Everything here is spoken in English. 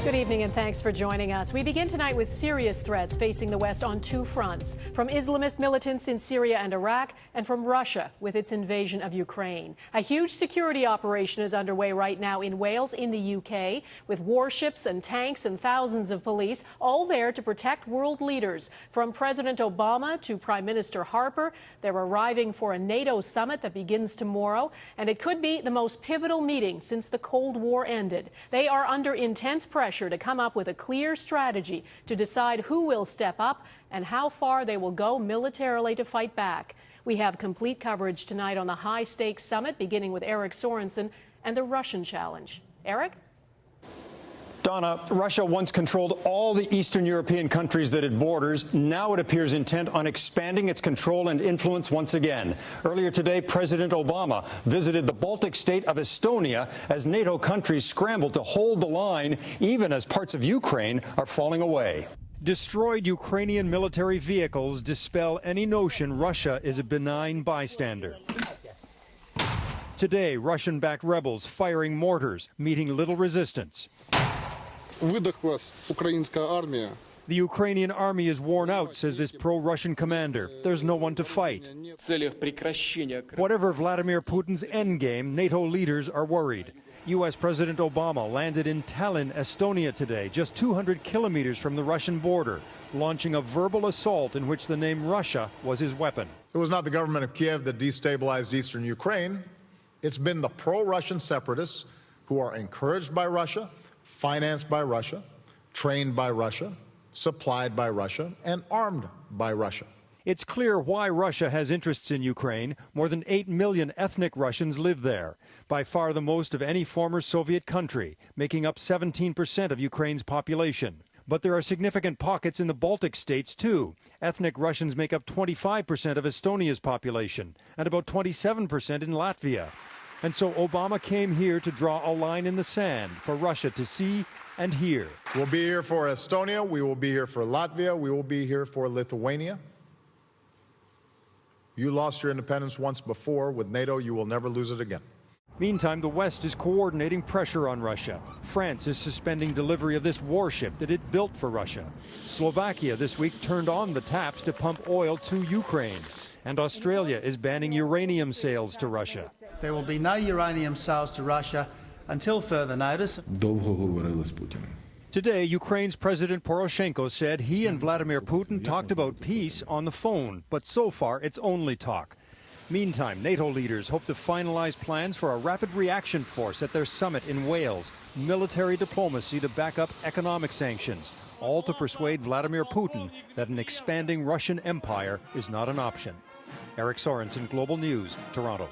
Good evening and thanks for joining us. We begin tonight with serious threats facing the West on two fronts, from Islamist militants in Syria and Iraq and from Russia with its invasion of Ukraine. A huge security operation is underway right now in Wales in the UK with warships and tanks and thousands of police, all there to protect world leaders. From President Obama to Prime Minister Harper, they're arriving for a NATO summit that begins tomorrow, and it could be the most pivotal meeting since the Cold War ended. They are under intense pressure to come up with a clear strategy to decide who will step up and how far they will go militarily to fight back. We have complete coverage tonight on the high-stakes summit, beginning with Eric Sorensen and the Russian challenge. Eric? Donna, Russia once controlled all the Eastern European countries that it borders. Now it appears intent on expanding its control and influence once again. Earlier today, President Obama visited the Baltic state of Estonia as NATO countries scramble to hold the line, even as parts of Ukraine are falling away. Destroyed Ukrainian military vehicles dispel any notion Russia is a benign bystander. Today, Russian-backed rebels firing mortars, meeting little resistance. The Ukrainian army is worn out, says this pro-Russian commander. There's no one to fight. Whatever Vladimir Putin's endgame, NATO leaders are worried. U.S. President Obama landed in Tallinn, Estonia today, just 200 kilometers from the Russian border, launching a verbal assault in which the name Russia was his weapon. It was not the government of Kiev that destabilized eastern Ukraine. It's been the pro-Russian separatists who are encouraged by Russia, financed by Russia, trained by Russia, supplied by Russia, and armed by Russia. It's clear why Russia has interests in Ukraine. More than 8 million ethnic Russians live there, by far the most of any former Soviet country, making up 17% of Ukraine's population. But there are significant pockets in the Baltic states, too. Ethnic Russians make up 25% of Estonia's population, and about 27% in Latvia. And so Obama came here to draw a line in the sand for Russia to see and hear. We'll be here for Estonia, we will be here for Latvia, we will be here for Lithuania. You lost your independence once before. With NATO, you will never lose it again. Meantime, the West is coordinating pressure on Russia. France is suspending delivery of this warship that it built for Russia. Slovakia this week turned on the taps to pump oil to Ukraine. And Australia is banning uranium sales to Russia. There will be no uranium sales to Russia until further notice. Today, Ukraine's President Poroshenko said he and Vladimir Putin talked about peace on the phone, but so far it's only talk. Meantime, NATO leaders hope to finalize plans for a rapid reaction force at their summit in Wales, military diplomacy to back up economic sanctions, all to persuade Vladimir Putin that an expanding Russian empire is not an option. Eric Sorensen, Global News, Toronto.